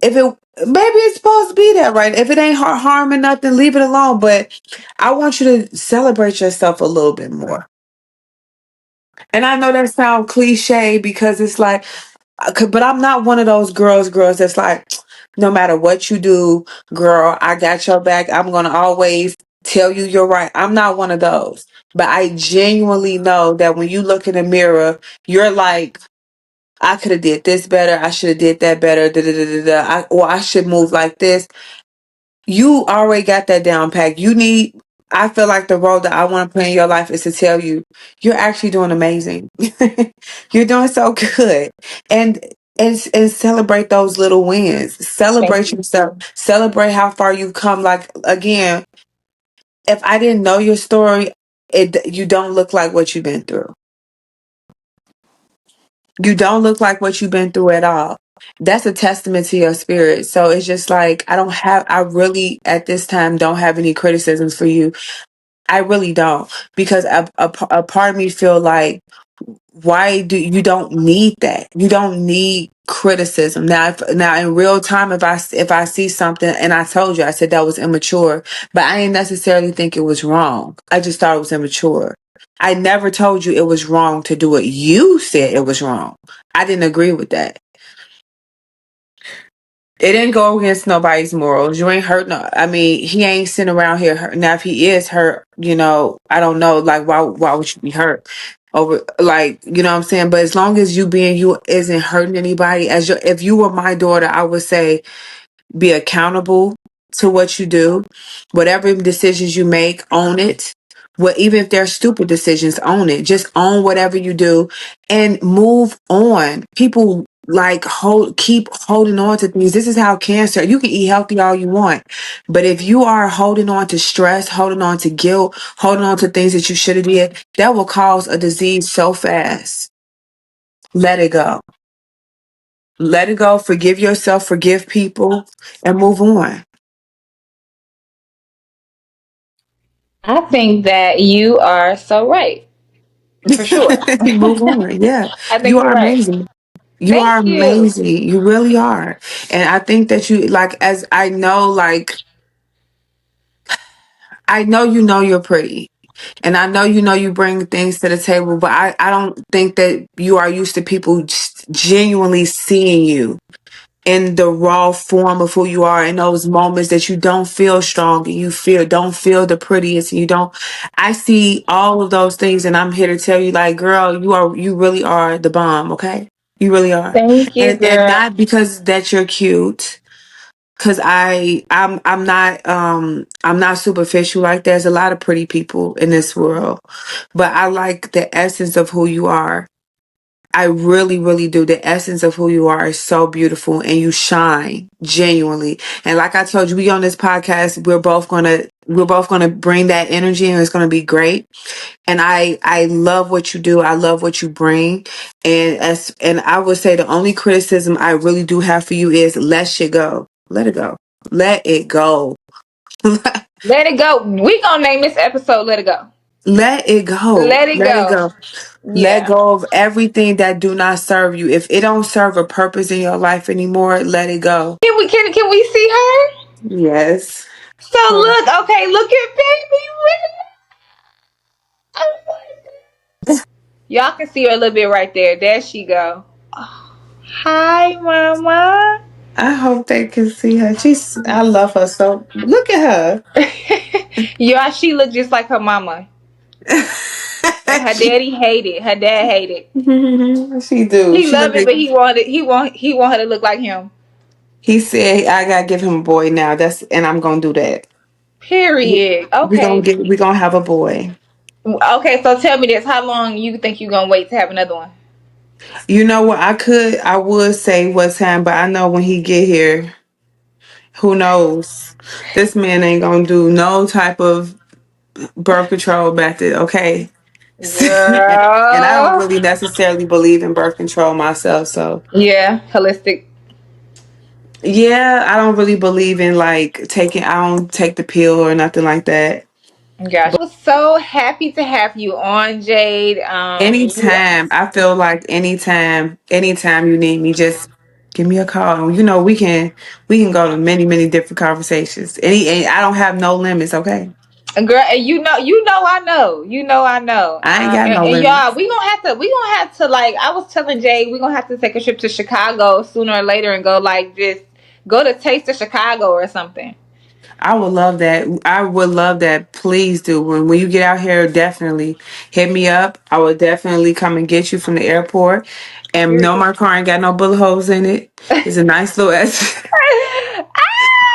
If it maybe it's supposed to be that, right? If it ain't harming nothing, leave it alone. But I want you to celebrate yourself a little bit more. And I know that sounds cliche because it's like, but I'm not one of those girls that's like, no matter what you do, girl, I got your back. I'm gonna always tell you you're right. I'm not one of those. But I genuinely know that when you look in the mirror, you're like, I could have did this better. I should have did that better. Da, da, da, da, da. Or I should move like this. You already got that down pat. I feel like the role that I want to play in your life is to tell you, you're actually doing amazing. You're doing so good. And, and celebrate those little wins. Thank Celebrate you. yourself. Celebrate how far you've come. Like, again, if I didn't know your story, you don't look like what you've been through. You don't look like what you've been through at all. That's a testament to your spirit. So it's just like, I really at this time don't have any criticisms for you. I really don't, because a part of me feel like, why do you don't need that? You don't need criticism. Now in real time, if I see something, and I told you, I said that was immature, but I didn't necessarily think it was wrong. I just thought it was immature. I never told you it was wrong to do what you said it was wrong. I didn't agree with that. It didn't go against nobody's morals. You ain't hurt no. I mean, he ain't sitting around here hurt. Now, if he is hurt, I don't know. Like, why would you be hurt over? Like, you know what I'm saying? But as long as you being you isn't hurting anybody, if you were my daughter, I would say be accountable to what you do. Whatever decisions you make, own it. Even if they're stupid decisions, own it. Just own whatever you do and move on. People like keep holding on to things. This is how cancer, you can eat healthy all you want. But if you are holding on to stress, holding on to guilt, holding on to things that you should have did, that will cause a disease so fast. Let it go. Let it go. Forgive yourself, forgive people, and move on. I think that you are so right. For sure. Move on. Yeah. I think You you're are right. amazing. You are Thank you. amazing. You really are. And I think that you, like, as I know, like, I know you're pretty. And I know you bring things to the table, but I don't think that you are used to people genuinely seeing you in the raw form of who you are, in those moments that you don't feel strong and don't feel the prettiest, and I see all of those things, and I'm here to tell you, like, girl, you really are the bomb. Okay, you really are. Thank you, And girl. not because that you're cute, because I'm not superficial. Like, there's a lot of pretty people in this world, but I like the essence of who you are. I really, really do. The essence of who you are is so beautiful, and you shine genuinely. And like I told you, we on this podcast, we're both gonna bring that energy, and it's gonna be great. And I love what you do. I love what you bring. And I would say the only criticism I really do have for you is let shit go. Let it go. Let it go. Let it go. We gonna name this episode "Let It Go." Let it go. Let it Let it go. go. Let Yeah. go of everything that do not serve you. If it don't serve a purpose in your life anymore, let it go. Can we see her? Yes. So look, okay, look at baby. Oh my God. Y'all can see her a little bit right there. There she go. Oh, hi, mama. I hope they can see her. I love her so. Look at Yeah, she look just like her mama. And her. her daddy hated. Her dad hated. She do. He She look love it, like but he want her to look like him. he said. I gotta give him a boy now. And I'm gonna do that. Period. Okay. We gonna have a boy. Okay, so tell me this. How long you think you gonna wait to have another one? You know what? I would say what time, but I know when he get here, who knows? This man ain't gonna do no type of birth control method. Okay. And I don't Girl. really necessarily believe in birth control myself. So Yeah, holistic. yeah, I don't really believe in like taking, I don't take the pill or nothing like that. Gotcha. I was so happy to have you on, Jade. Anytime, I feel like anytime you need me, just give me a call. You know, we can go to many different conversations. I don't have no limits. Okay, Girl, and I know. I ain't got no And y'all, limits. we gonna have to like. I was telling Jay, we gonna have to take a trip to Chicago sooner or later and go like just go to Taste of Chicago or something. I would love that. I would love that. Please do. When you get out here, definitely hit me up. I will definitely come and get you from the airport. And no, Period. my car ain't got no bullet holes in it. It's a nice little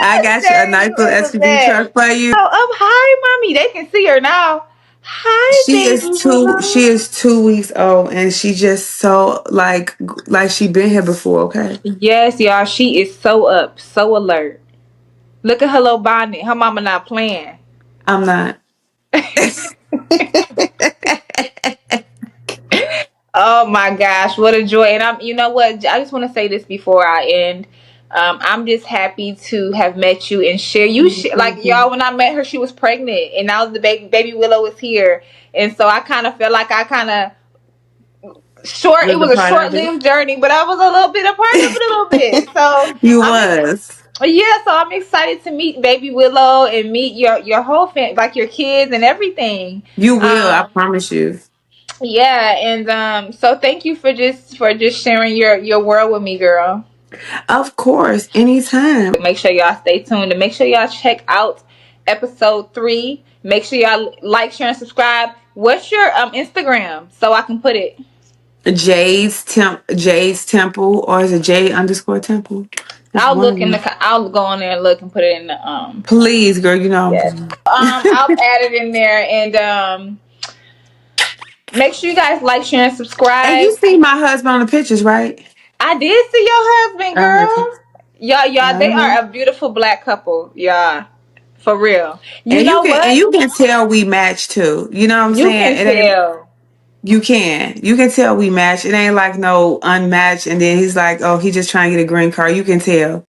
I got you a Jay, nice you little is the SUV best. truck for you. Oh, hi, mommy. They can see her now. Hi, baby She willow. is 2 weeks old and she just so like she been here before, okay? Yes, y'all. She is so up, so alert. Look at her little bonnet. Her mama not playing. I'm not. Oh my gosh, what a joy! And you know what? I just want to say this before I end. I'm just happy to have met you and share you. Like Thank you. y'all, when I met her, she was pregnant, and now the baby Willow is here, and so I kind of felt like I kind of short. It Was a was a part short of it. lived journey, but I was a little bit a part of it a little bit. So You I'm was. yeah, so I'm excited to meet baby Willow and meet your whole family, like your kids and everything. You will, I Um, promise you. Yeah, and so thank you for just sharing your world with me, girl. Of course, anytime. Make sure y'all stay tuned and make sure y'all check out episode 3. Make sure y'all like, share, and subscribe. What's your Instagram so I can put it? Jade's Temple, or is it Jade_Temple? It's I'll one of look in them. the I'll go on there and look and put it in the Please, girl, you know I'm yes. playing. I'll add it in there and make sure you guys like, share, and And subscribe. you see my husband on the pictures, right? I did see your husband, Okay. girl. Y'all, they Uh-huh. are a beautiful black couple. Yeah, for real. You And you know can what? tell we match too. You know what I'm You saying? can It ain't tell. you can tell we match. It ain't like no unmatched and then he's like, oh, he just trying to get a green card. You can tell.